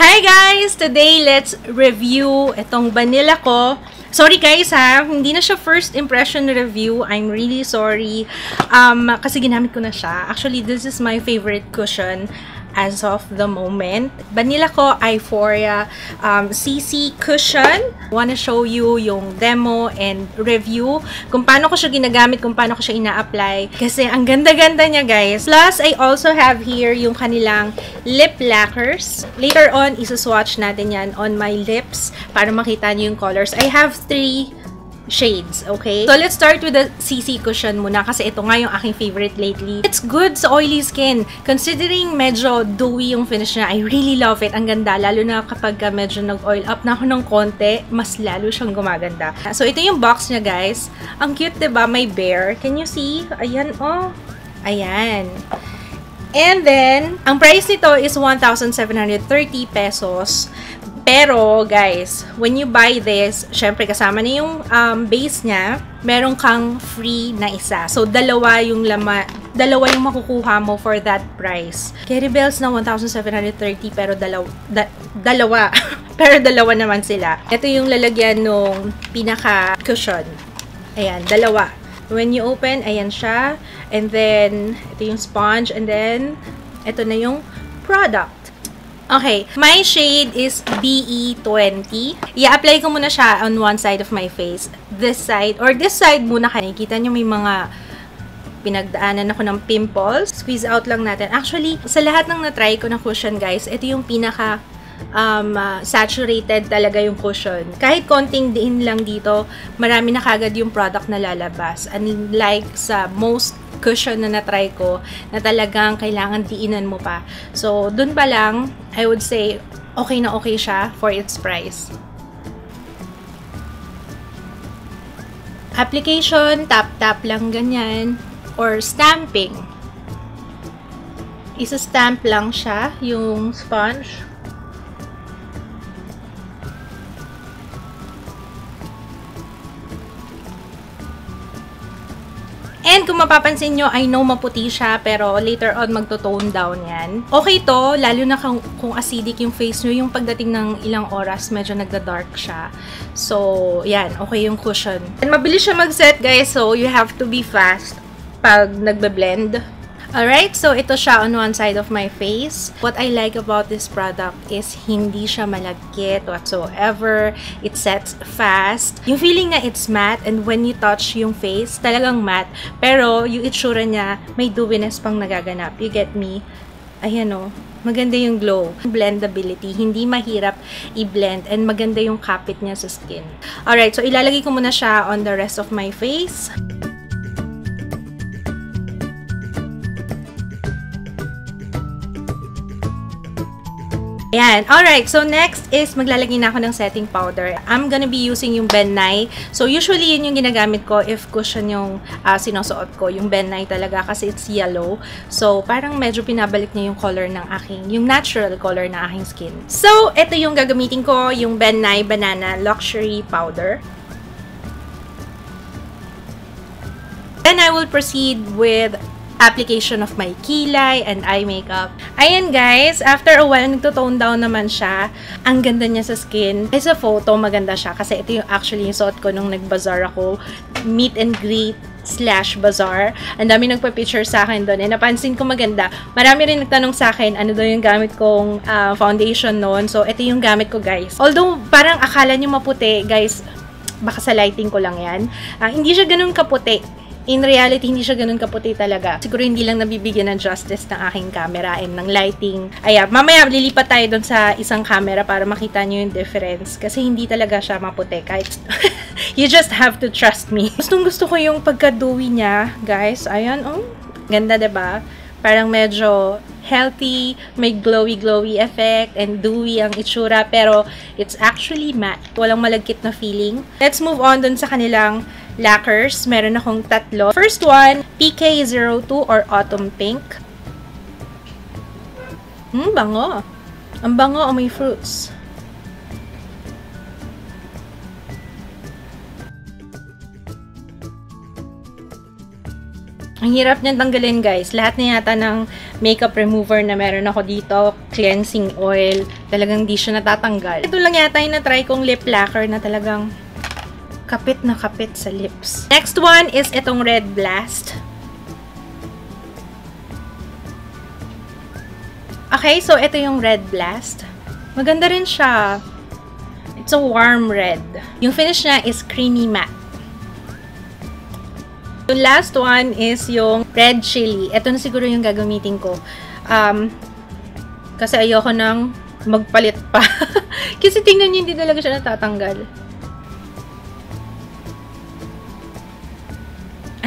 Hi guys! Today, let's review itong vanilla ko. Sorry guys ha, hindi na siya first impression review. I'm really sorry. Kasi ginamit ko na siya. Actually, this is my favorite cushion as of the moment. Vanilla ko Euphoria CC cushion. Wanna show you yung demo and review kung paano ko siya ginagamit, kung paano ko siya ina-apply. Kasi ang ganda-ganda niya guys. Plus, I also have here yung kanilang lip lacquers. Later on, isa-swatch natin yan on my lips para makita niyo yung colors. I have 3 shades, okay? So, let's start with the CC cushion muna kasi ito nga yung aking favorite lately. It's good sa oily skin. Considering medyo dewy yung finish niya, I really love it. Ang ganda, lalo na kapag medyo nag-oil up na ako ng konti, mas lalo siyang gumaganda. So, ito yung box niya, guys. Ang cute, diba? May bear. Can you see? Ayan, oh. Ayan. And then, ang price nito is 1,730 pesos. Pero, guys, when you buy this, syempre kasama na yung base niya, meron kang free na isa. So, dalawa yung makukuha mo for that price. Carry bells na 1,730 pero dalawa. Pero dalawa naman sila. Ito yung lalagyan nung pinaka-cushion. Ayan, dalawa. When you open, ayan siya. And then, ito yung sponge. And then, ito na yung product. Okay, my shade is BE20. I-apply ko muna siya on one side of my face. This side, or this side muna ka. Nakikita nyo may mga pinagdaanan ako ng pimples. Squeeze out lang natin. Actually, sa lahat ng na-try ko na cushion, guys, ito yung pinaka saturated talaga yung cushion. Kahit konting diin lang dito, marami na kagad yung product na lalabas. Unlike sa most cushion na na-try ko, na talagang kailangan diinan mo pa. So, dun pa lang, I would say, okay na okay siya for its price. Application, tap-tap lang ganyan. Or stamping. Isa-stamp lang siya, yung sponge. And kung mapapansin nyo, I know maputi siya, pero later on magto-tone down yan. Okay to, lalo na kung acidic yung face nyo, yung pagdating ng ilang oras, medyo nagda-dark siya. So, yan, okay yung cushion. And mabilis siya mag-set, guys, so you have to be fast pag nagbe-blend. Alright, so ito siya on one side of my face. What I like about this product is hindi siya malagkit whatsoever. It sets fast. Yung feeling na it's matte, and when you touch yung face, talagang matte. Pero yung itsura niya, may dewiness pang nagaganap. You get me? Ayan o. Maganda yung glow. Blendability. Hindi mahirap i-blend, and maganda yung kapit niya sa skin. Alright, so ilalagay ko muna siya on the rest of my face. Ayan. Alright. So, next is maglalagay na ako ng setting powder. I'm gonna be using yung Ben Nye. So, usually, yun yung ginagamit ko if cushion yung sinusuot ko. Yung Ben Nye talaga kasi it's yellow. So, parang medyo pinabalik niya yung color ng yung natural color ng aking skin. So, ito yung gagamitin ko, yung Ben Nye Banana Luxury Powder. Then, I will proceed with application of my kilay and eye makeup. Ayan guys, after a while, nagto-tone down naman siya. Ang ganda niya sa skin. Sa photo, maganda siya kasi ito yung actually yung suot ko nung nag-bazaar ako. Meet and greet / bazaar. Ang dami nagpa-picture sa akin doon. And napansin ko maganda. Marami rin nagtanong sa akin ano daw yung gamit kong foundation noon. So, ito yung gamit ko guys. Although, parang akala nyo maputi, guys, baka sa lighting ko lang yan. Hindi siya ganun kaputi. In reality, hindi siya ganun kaputi talaga. Siguro hindi lang nabibigyan ng justice ng aking camera and ng lighting. Ayan, mamaya lilipat tayo doon sa isang camera para makita nyo yung difference. Kasi hindi talaga siya maputi. Kahit you just have to trust me. Gustong-gusto ko yung pagka-dewy niya, guys. Ayan, oh. Ganda, diba? Parang medyo healthy, may glowy-glowy effect, and dewy ang itsura. Pero, it's actually matte. Walang malagkit na feeling. Let's move on dun sa kanilang lacquers. Meron akong tatlo. First one, PK02 or Autumn Pink. Bango. Ang bango, may fruits. Ang hirap niyan tanggalin, guys. Lahat na yata ng makeup remover na meron ako dito, cleansing oil, talagang di siya natatanggal. Ito lang yata yung na-try kong lip lacquer na talagang kapit na kapit sa lips. Next one is itong Red Blast. Okay, so ito yung Red Blast. Maganda rin siya. It's a warm red. Yung finish niya is creamy matte. Yung last one is yung red chili. Ito na siguro yung gagamitin ko. Kasi ayoko nang magpalit pa. Kasi tingnan nyo, hindi talaga siya natatanggal.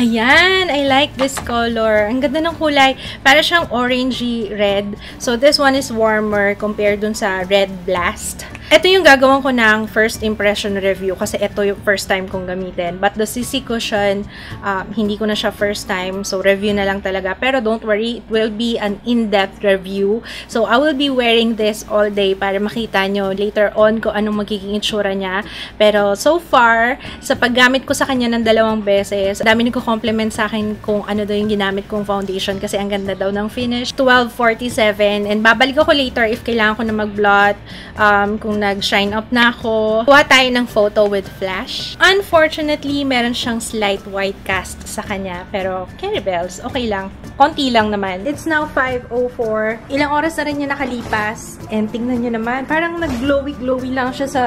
Ayan! I like this color. Ang ganda ng kulay. Para siyang orangey red. So, this one is warmer compared dun sa Red Blast. Ito yung gagawin ko ng first impression review kasi ito yung first time kong gamitin. But the CC cushion, hindi ko na siya first time. So, review na lang talaga. Pero don't worry, it will be an in-depth review. So, I will be wearing this all day para makita nyo later on kung anong magiging itsura niya. Pero, so far, sa paggamit ko sa kanya ng 2 beses, dami nagko-compliment sa akin kung ano daw yung ginamit kong foundation kasi ang ganda daw ng finish. 12.47 and babalik ako later if kailangan ko na mag-blot, kung nag-shine up na ako. Kuha tayo ng photo with flash. Unfortunately, meron siyang slight white cast sa kanya. Pero, carry bells, okay lang. Konti lang naman. It's now 5:04. Ilang oras na rin niya nakalipas. And tingnan niyo naman, parang nag-glowy-glowy lang siya sa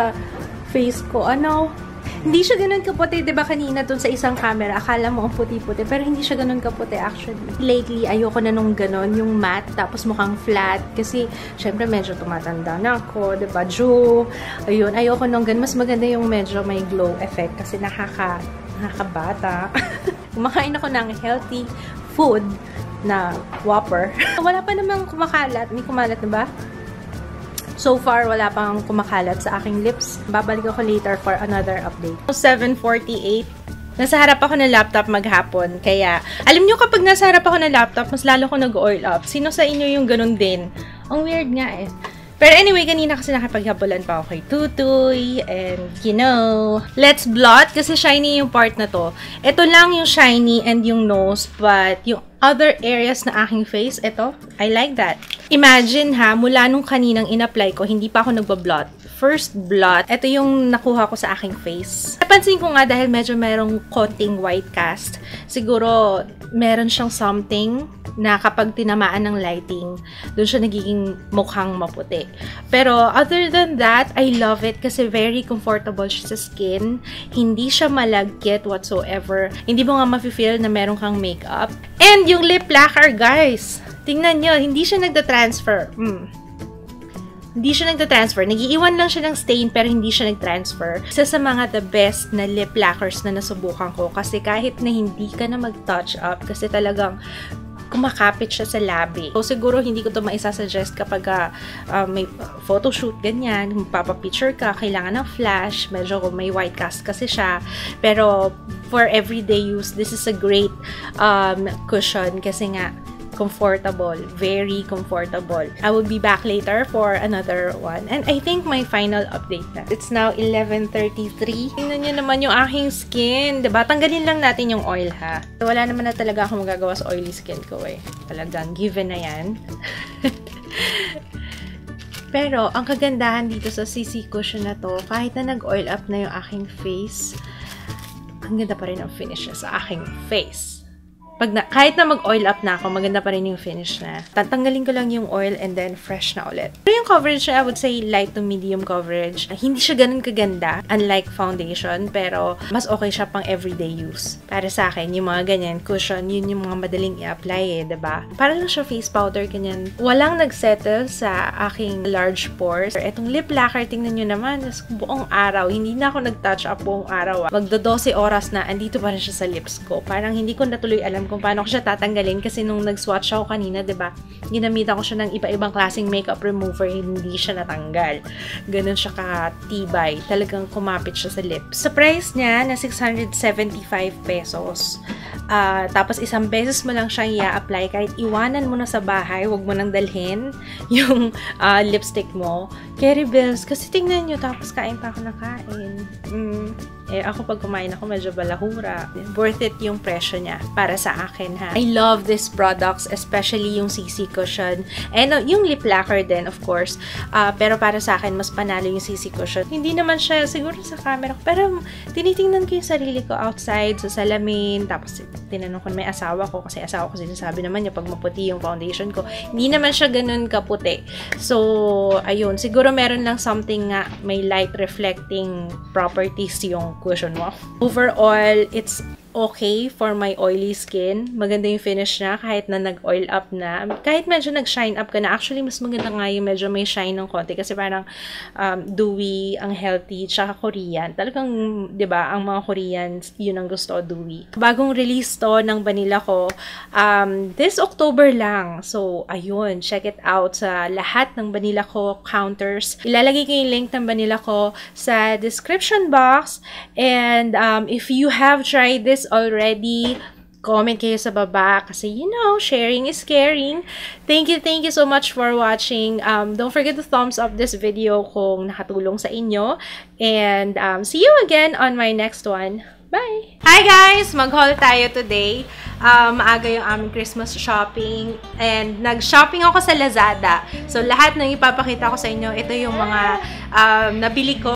face ko. Ano? Hindi siya ganun kaputi, diba kanina dun sa isang camera, akala mo ang puti-puti, pero hindi siya ganun kaputi actually. Lately, ayoko na nung ganun, yung matte, tapos mukhang flat, kasi syempre medyo tumatanda na ako, diba, Joe? Ayun, ayoko nung ganun, mas maganda yung medyo may glow effect, kasi nakakabata. Kumakain ako ng healthy food na Whopper. Wala pa namang kumakalat, may kumalat na ba? So far, wala pang kumakalat sa aking lips. Babalik ako later for another update. 7:48. Nasa harap ako ng laptop maghapon. Kaya, alam nyo kapag nasa harap ako ng laptop, mas lalo ko nag-oil up. Sino sa inyo yung ganun din? Ang weird nga eh. Pero anyway, kanina kasi nakipaghabulan pa ako kay Tutoy. And, you know, let's blot kasi shiny yung part na to. Ito lang yung shiny and yung nose. But, yung other areas na aking face, ito, I like that. Imagine ha, mula nung kaninang in-apply ko, hindi pa ako nagbablot. First blot, ito yung nakuha ko sa aking face. Napansin ko nga dahil medyo merong konting white cast, siguro meron siyang something na kapag tinamaan ng lighting, doon siya nagiging mukhang maputi. Pero other than that, I love it kasi very comfortable siya sa skin. Hindi siya malagkit whatsoever. Hindi mo nga mafe-feel na meron kang makeup. And yung lip lacquer, guys, tingnan nyo, hindi siya nagda-transfer. Hindi siya nagta-transfer. Nag-iiwan lang siya ng stain pero hindi siya nag-transfer. Isa sa mga the best na lip lacquers na nasubukan ko kasi kahit na hindi ka na mag-touch up kasi talagang kumakapit siya sa labi. So, siguro hindi ko to maisasuggest kapag may photoshoot, ganyan, magpapapicture ka, kailangan ng flash, medyo may white cast kasi siya. Pero, for everyday use, this is a great cushion kasi nga, comfortable. Very comfortable. I will be back later for another one. And I think my final update na. It's now 11:33. Tingnan nyo naman yung aking skin. Diba? Tanggalin lang natin yung oil, ha? Wala naman na talaga akong magagawa sa oily skin ko, eh. Talagang given na yan. Pero, ang kagandahan dito sa CC cushion na to, kahit na nag-oil up na yung aking face, ang ganda pa rin ang finish niya sa aking face. Kahit na mag-oil up na ako, maganda pa rin yung finish na. Tatanggalin ko lang yung oil and then fresh na ulit. Pero yung coverage niya, I would say light to medium coverage. Hindi siya ganun kaganda, unlike foundation, pero mas okay siya pang everyday use. Para sa akin, yung mga ganyan, cushion, yun yung mga madaling i-apply eh, diba? Para lang siya face powder, ganyan. Walang nagsettle sa aking large pores. Etong lip lacquer, tingnan nyo naman, buong araw, hindi na ako nag-touch up buong araw. Magdo-12 oras na, andito pa rin siya sa lips ko. Parang hindi ko natuloy alam kung paano ko siya tatanggalin kasi nung nag-swatch ako kanina, diba, ginamitan ko siya ng iba-ibang klaseng makeup remover, hindi siya natanggal. Ganun siya katibay. Talagang kumapit siya sa lips. Sa price niya, na 675 pesos. Tapos isang beses mo lang siyang i-apply kahit iwanan mo na sa bahay, huwag mo nang dalhin yung lipstick mo. Carry bells. Kasi tingnan nyo, tapos kain pa ako na kain. Eh, ako pag kumain ako, medyo balahura. Worth it yung presyo niya para sa akin, ha. I love these products, especially yung CC cushion. And yung lip lacquer din, of course. Pero para sa akin, mas panalo yung CC cushion. Hindi naman siya, siguro sa camera, pero tinitingnan ko yung sarili ko outside, sa salamin. Tapos, tinanong ko may asawa ko, kasi asawa ko sinasabi naman niya, pag maputi yung foundation ko, hindi naman siya ganun kaputi. So, ayun. Siguro meron lang something nga, may light reflecting properties yung cushion mo. Overall, it's okay for my oily skin. Maganda yung finish niya kahit na nag-oil up na. Kahit medyo nag-shine up ka na. Actually, mas maganda nga yung medyo may shine ng konti kasi parang dewy, ang healthy, tsaka Korean. Talagang, di ba, ang mga Koreans, yun ang gusto, dewy. Bagong release to ng Banila ko this October lang. So, ayun, check it out sa lahat ng Banila ko counters. Ilalagay ko yung link ng Banila ko sa description box. And if you have tried this already, comment kayo sa baba kasi you know, sharing is caring. Thank you so much for watching. Don't forget to thumbs up this video kung nakatulong sa inyo. And see you again on my next one. Bye! Hi guys! Mag-haul tayo today. Maaga yung aming Christmas shopping. And nag-shopping ako sa Lazada. So lahat ng ipapakita ko sa inyo, ito yung mga nabili ko.